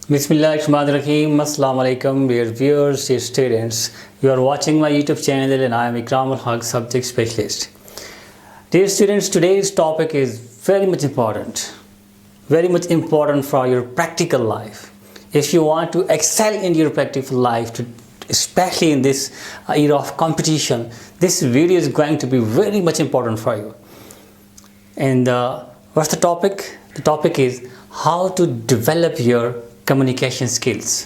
Bismillahirrahmanirrahim. Assalamu alaikum, dear viewers, dear students. You are watching my YouTube channel and I am Ikram Al-Haq, subject specialist. Dear students, today's topic is very much important for your practical life. If you want to excel in your practical life, especially in this era of competition, this video is going to be very much important for you. And what's the topic? The topic is how to develop your communication skills.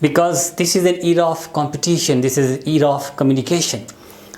because this is an era of competition, this is an era of communication.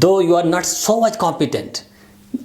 though you are not so much competent,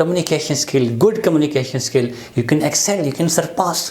communication skill, good communication skill, you can excel, you can surpass.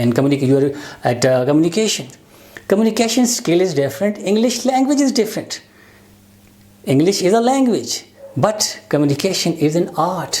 and you are at communication. Communication skill is different. English language is different. English is a language, but communication is an art.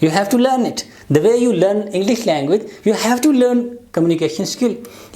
You have to learn it. The way you learn English language, you have to learn communication skill.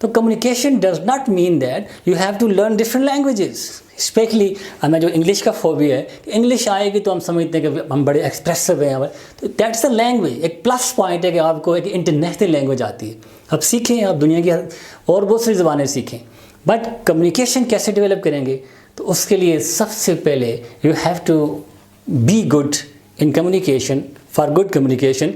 تو communication does not mean that you have to learn different languages. Especially ہمیں جو English کا phobia ہے کہ English آئے گی تو ہم سمجھتے ہیں کہ ہم بڑے ایکسپریسو ہیں. تو دیٹس اے لینگویج. ایک پلس پوائنٹ ہے کہ آپ کو ایک انٹرنیشنل لینگویج آتی ہے. آپ سیکھیں, آپ دنیا کی اور بہت سی زبانیں سیکھیں. بٹ کمیونیکیشن کیسے ڈیولپ کریں گے؟ تو اس کے لیے سب سے پہلے you have to be good in communication. For good communication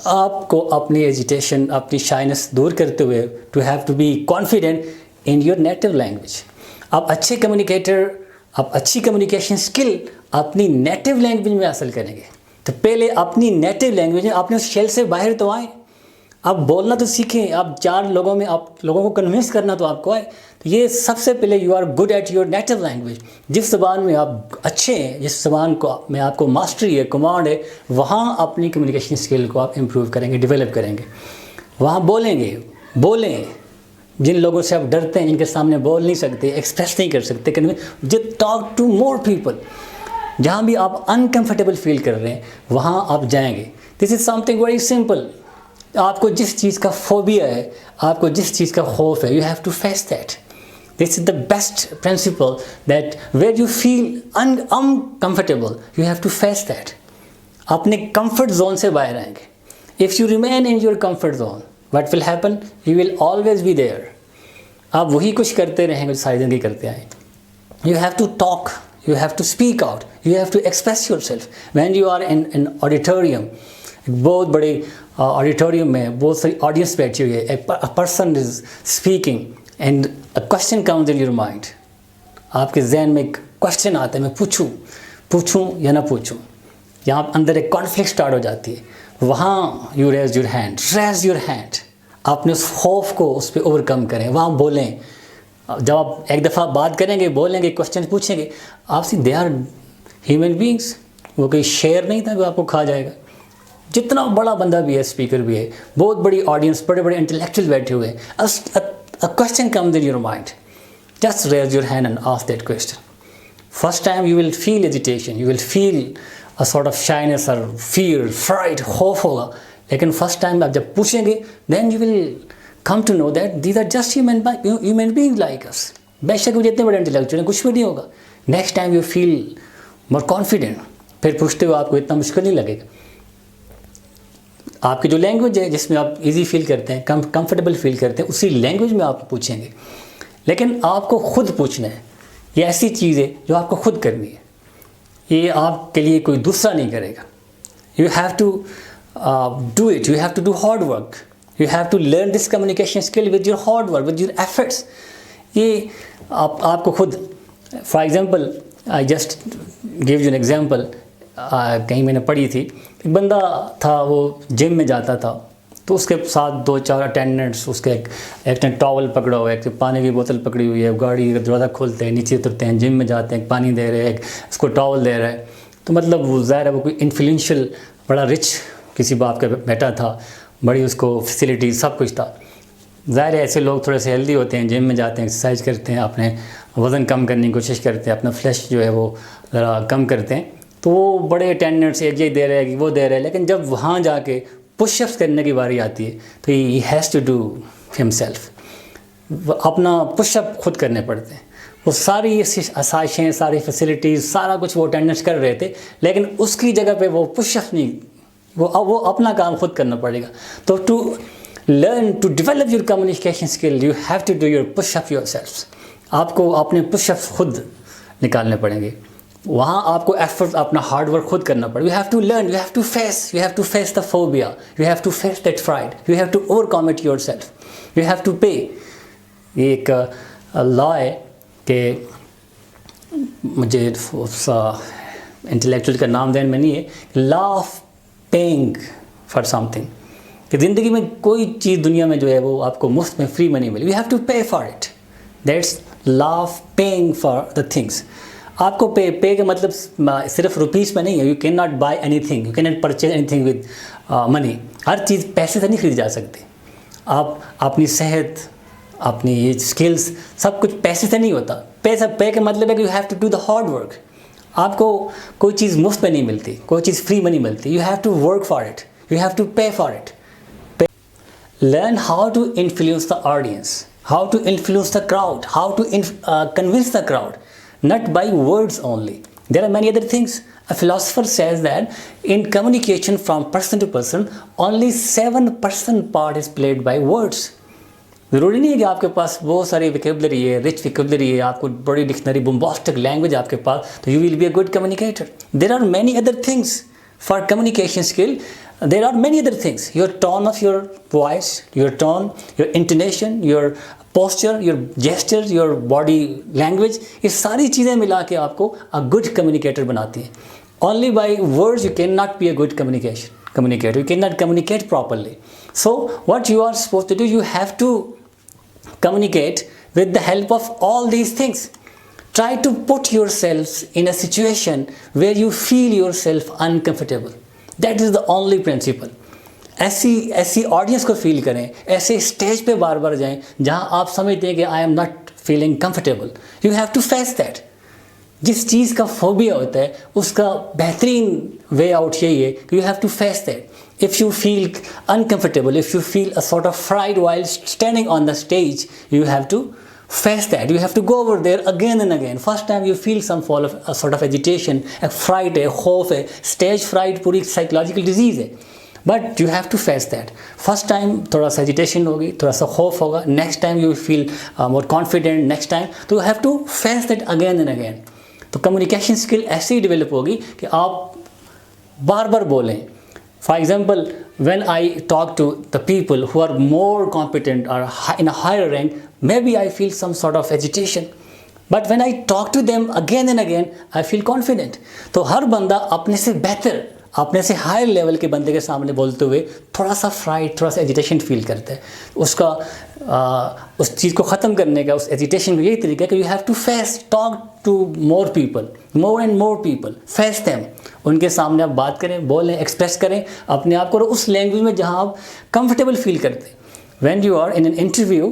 آپ کو اپنی ایجیٹیشن, اپنی شائنس دور کرتے ہوئے to have to be confident in your native language. آپ اچھے کمیونیکیٹر, آپ اچھی کمیونیکیشن اسکل اپنی نیٹو لینگویج میں حاصل کریں گے. تو پہلے اپنی نیٹو لینگویج میں اپنے اس شیل سے باہر تو آئیں, آپ بولنا تو سیکھیں. آپ چار لوگوں میں آپ لوگوں کو کنونس کرنا تو آپ کو آئے. تو یہ سب سے پہلے you are good at your native language. جس زبان میں آپ اچھے ہیں, جس زبان کو میں آپ کو ماسٹری ہے, کمانڈ ہے, وہاں اپنی کمیونیکیشن اسکل کو آپ امپروو کریں گے, ڈیولپ کریں گے. وہاں بولیں گے, بولیں. جن لوگوں سے آپ ڈرتے ہیں, جن کے سامنے بول نہیں سکتے, ایکسپریس نہیں کر سکتے, just talk to more people. جہاں بھی آپ انکمفرٹیبل فیل کر رہے ہیں وہاں آپ جائیں گے. دس از سم تھنگ ویری سمپل. آپ کو جس چیز کا فوبیا ہے, آپ کو جس چیز کا خوف ہے, you have to face that. This is the best principle that where you feel uncomfortable you have to face that. اپنے کمفرٹ زون سے باہر آئیں گے. If you remain in your comfort zone, what will happen? You will always be there. آپ وہی کچھ کرتے رہیں گے ساری زندگی کرتے آئیں. You have to talk, you have to speak out, you have to express yourself. When you are in an auditorium, ایک بہت بڑے آڈیٹوریم میں بہت ساری آڈینس بیٹھی ہوئی ہے, a person is speaking and a question comes in your mind. آپ کے ذہن میں ایک کوشچن آتا ہے, میں پوچھوں یا نہ پوچھوں. یہاں اندر ایک کانفلکٹ سٹارٹ ہو جاتی ہے. وہاں یو ریز یور ہینڈ. آپ نے اس خوف کو اس پہ اوور کم کریں, وہاں بولیں. جب آپ ایک دفعہ بات کریں گے, بولیں گے, کوشچن پوچھیں گے, آپ سے دے آر ہیومن بینگس. وہ کوئی شعر نہیں تھا کہ آپ کو کھا جائے گا. جتنا بڑا بندہ بھی ہے, اسپیکر بھی ہے, بہت بڑی آڈینس, بڑے بڑے انٹلیکچوئل بیٹھے ہوئے ہیں, a question comes in your mind, just raise your hand and ask that question. First time you will feel agitation, you will feel a sort of shyness or fear, fright, خوف ہوگا. لیکن first time آپ جب پوچھیں گے, then you will come to know that these are just human beings like us. بے شک وہ جتنے بڑے انٹلیکچوئل ہیں, کچھ بھی نہیں ہوگا. Next time you feel more confident. پھر پوچھتے ہوئے آپ کو اتنا مشکل نہیں لگے گا. آپ کی جو لینگویج ہے جس میں آپ ایزی فیل کرتے ہیں, کمفرٹیبل فیل کرتے ہیں, اسی لینگویج میں آپ پوچھیں گے. لیکن آپ کو خود پوچھنا ہے. یہ ایسی چیز ہے جو آپ کو خود کرنی ہے. یہ آپ کے لیے کوئی دوسرا نہیں کرے گا. You have to do it. You have to do hard work. You have to learn this communication skill with your hard work, with your efforts. یہ آپ کو خود, for example I just give you an example. کہیں میں نے پڑھی تھی, ایک بندہ تھا, وہ جم میں جاتا تھا, تو اس کے ساتھ 2-4 اٹینڈنٹس, اس کے ایک نے ٹاول پکڑا ہوا ہے, ایک پانی کی بوتل پکڑی ہوئی ہے, گاڑی کا دروازہ کھولتے ہیں, نیچے اترتے ہیں, جم میں جاتے ہیں, پانی دے رہے ہیں, اس کو ٹاول دے رہا ہے. تو مطلب وہ ظاہر ہے وہ کوئی انفلوئنشل, بڑا رچ کسی باپ کا بیٹا تھا, بڑی اس کو فیسلٹیز سب کچھ تھا. ظاہر ہے ایسے لوگ تھوڑے سے ہیلدی ہوتے ہیں, جم میں جاتے ہیں, ایکسرسائز کرتے ہیں, اپنے وزن کم کرنے کی کوشش کرتے ہیں, اپنا فلیش جو ہے وہ ذرا کم کرتے ہیں. تو وہ بڑے اٹینڈنٹس ایک یہ دے رہے ہیں, وہ دے رہے ہیں. لیکن جب وہاں جا کے پش اپس کرنے کی باری آتی ہے تو ہی ہیز ٹو ڈو ہم سیلف. اپنا پش اپ خود کرنے پڑتے ہیں. وہ ساری آسائشیں, ساری فیسلٹیز, سارا کچھ وہ اٹینڈنٹس کر رہے تھے, لیکن اس کی جگہ پہ وہ پش اپ نہیں, وہ اپنا کام خود کرنا پڑے گا. تو to learn to develop your communication skill you have to do your push up yourself. آپ کو اپنے پش اپ خود نکالنے پڑیں گے. وہاں آپ کو ایفرٹ, اپنا ہارڈ ورک خود کرنا پڑے. You have to learn, you have to face the phobia, you have to face that fright, you have to overcome it yourself, you have to pay. یہ ایک لا ہے کہ مجھے intellectual کا نام ذہن میں نہیں ہے, لا of paying for some thing. کہ زندگی میں کوئی چیز دنیا میں جو ہے وہ آپ کو مفت میں فری میں نہیں ملے. You have to pay for it. That's law of paying for the things. آپ کو پے کا مطلب صرف روپیز میں نہیں ہے. You can not buy anything, you can not purchase anything with money. ہر چیز پیسے سے نہیں خریدی جا سکتی. آپ اپنی صحت, اپنی یہ اسکلس, سب کچھ پیسے سے نہیں ہوتا. پے کا مطلب ہے کہ you have to do the hard work. آپ کو کوئی چیز مفت میں نہیں ملتی, کوئی چیز فری میں نہیں ملتی. You have to work for it, you have to pay for it. learn how to influence the audience, how to influence the crowd, how to convince the crowd, not by words only. There are many other things. A philosopher says that in communication from person to person, only 7% part is played by words. ضروری نہیں ہے کہ آپ کے پاس بہت ساری vocabulary ہے, rich vocabulary ہے, آپ کو بڑی ڈکشنری بومباسٹک لینگویج آپ کے پاس, تو you will be a good communicator. There are many other things for communication skill. There are many other things. Your tone of your voice, your tone, your intonation, your posture, your gestures, your body language, یہ ساری چیزیں ملا کے آپ کو a good communicator بناتی ہیں. Only by words you cannot be a good communicator. You cannot communicate properly. So what you are supposed to do, you have to communicate with the help of all these things. Try to put yourselves in a situation where you feel yourself uncomfortable. That is the only principle. ایسی audience کو فیل کریں, ایسے stage پہ بار بار جائیں جہاں آپ سمجھتے ہیں کہ I am not feeling comfortable. You have to face that. جس چیز کا فوبیا ہوتا ہے اس کا بہترین وے آؤٹ یہی ہے کہ you have to face that. If you feel uncomfortable, if you feel a sort of fright while standing on the stage, you have to face that. You have to go over there again and again. First time you feel some form of a sort of agitation, a fright ہے, خوف ہے. Stage fright پوری psychological disease ہے. But you have to face that. First time تھوڑا سا agitation ہوگی, تھوڑا سا خوف ہوگا. Next time you feel more confident. Next time تو you have to face that again and again. تو communication skill ایسے ہی ڈیولپ ہوگی کہ آپ بار بار بولیں. For example, when I talk to the people who are more competent or in a higher rank, maybe I feel some sort of agitation. But when I talk to them again and again, I feel confident. تو ہر بندہ اپنے سے بہتر, اپنے سے higher level کے بندے کے سامنے بولتے ہوئے تھوڑا سا فرائٹ, تھوڑا سا ایجیٹیشن فیل کرتا ہے. اس چیز کو ختم کرنے کا, اس ایجیٹیشن کا یہی طریقہ ہے کہ you have to face, talk to more people, more and more people, face them. ان کے سامنے آپ بات کریں, بولیں, ایکسپریس کریں اپنے آپ کو اس لینگویج میں جہاں آپ کمفرٹیبل فیل کرتے ہیں. When you are in an interview,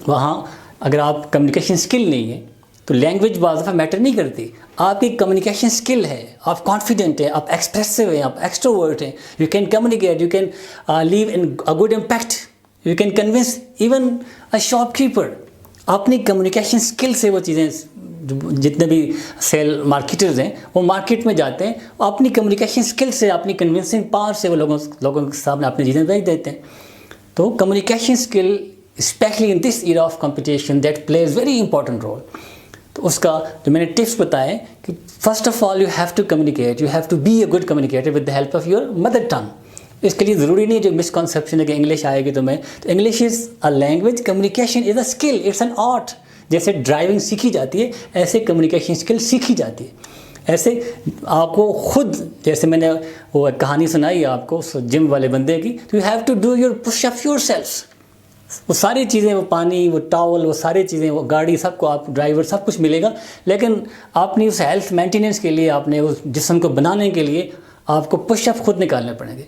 وہاں اگر آپ کمیونیکیشن اسکل نہیں ہے تو لینگویج بعض دفعہ میٹر نہیں کرتی. آپ کی کمیونیکیشن اسکل ہے, آپ کانفیڈنٹ ہیں, آپ ایکسپریسو ہیں, آپ ایکسٹروورٹ ہیں, you can communicate, you can leave in a good impact, you can convince even a shopkeeper. اپنی کمیونیکیشن اسکل سے وہ چیزیں, جتنے بھی سیل مارکیٹرز ہیں وہ مارکیٹ میں جاتے ہیں, اپنی کمیونیکیشن اسکل سے, اپنی کنونسنگ پاور سے وہ لوگوں کے سامنے اپنی چیزیں بھیج دیتے ہیں. تو communication skill specially in this era of competition that plays very important role. تو اس کا جو میں نے ٹپس بتائے کہ first of all you have to communicate, you have to be a good communicator with the help of your mother tongue. اس کے لیے ضروری نہیں جو مسکنسیپشن ہے کہ انگلش آئے گی تو English is a language, communication is a skill, it's an art. جیسے ڈرائیونگ سیکھی جاتی ہے ایسے کمیونیکیشن اسکل سیکھی جاتی ہے. ایسے آپ کو خود, جیسے میں نے وہ کہانی سنائی آپ کو جم والے بندے کی, تو you have to do your push up yourself. وہ ساری چیزیں, وہ پانی, وہ ٹاول, وہ ساری چیزیں, وہ گاڑی, سب کو آپ ڈرائیور سب کچھ ملے گا, لیکن اپنی اس ہیلتھ مینٹیننس کے لیے, اپنے اس جسم کو بنانے کے لیے آپ کو پش اپ خود نکالنے پڑیں گے.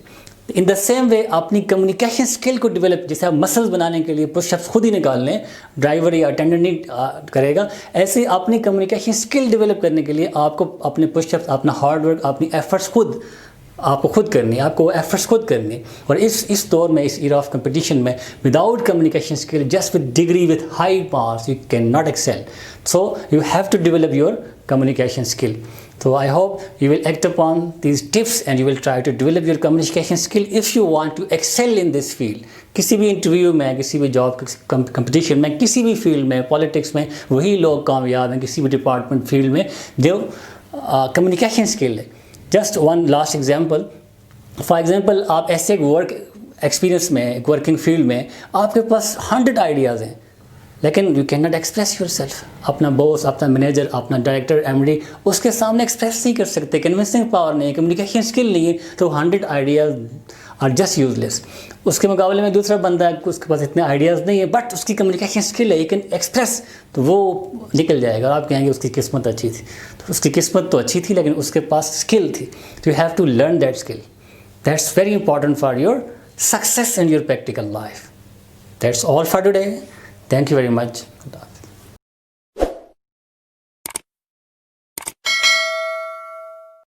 ان دا سیم وے اپنی کمیونیکیشن اسکل کو ڈیولپ, جیسے آپ مسلز بنانے کے لیے پش اپس خود ہی نکال لیں, ڈرائیور یا اٹینڈنٹ نہیں کرے گا, ایسے اپنی کمیونیکیشن اسکل ڈیولپ کرنے کے لیے آپ کو اپنے پش اپس, اپنا ہارڈ ورک, اپنی ایفرٹس آپ کو خود کرنی ہے, آپ کو ایفرٹس خود کرنی ہے. اور اس دور میں, اس ایرا آف کمپٹیشن میں, without communication skill, just with degree, with high pass, you can not excel. So you have to develop your communication skill. So I hope you will act upon these tips and you will try to develop your communication skill if you want to excel in this field. کسی بھی interview میں, کسی بھی job competition میں, کسی بھی field میں, politics میں, وہی لوگ کامیاب ہیں کسی بھی ڈپارٹمنٹ فیلڈ میں جو کمیونیکیشن اسکل ہے. Just one last example. For example, آپ ایسے ایک ورک ایکسپیرئنس میں, ایک ورکنگ فیلڈ میں آپ کے پاس 100 آئیڈیاز ہیں, لیکن you can not express your self. اپنا باس, اپنا مینیجر, اپنا ڈائریکٹر, ایم ڈی, اس کے سامنے ایکسپریس نہیں کر سکتے, کنونسنگ پاور نہیں ہے, کمیونیکیشن اسکل نہیں ہے, تو 100 آئیڈیاز آر جسٹ یوز لیس. اس کے مقابلے میں دوسرا بندہ ہے, اس کے پاس اتنے آئیڈیاز نہیں ہے, بٹ اس کی کمیونیکیشن اسکل ہے, یو کین ایکسپریس, تو وہ نکل جائے گا. آپ کہیں گے اس کی قسمت اچھی تھی. تو اس کی قسمت تو اچھی تھی, لیکن اس کے پاس اسکل تھی. تو you have to learn that skill. That's very important for your success in your practical life. That's all for today. Thank you very much.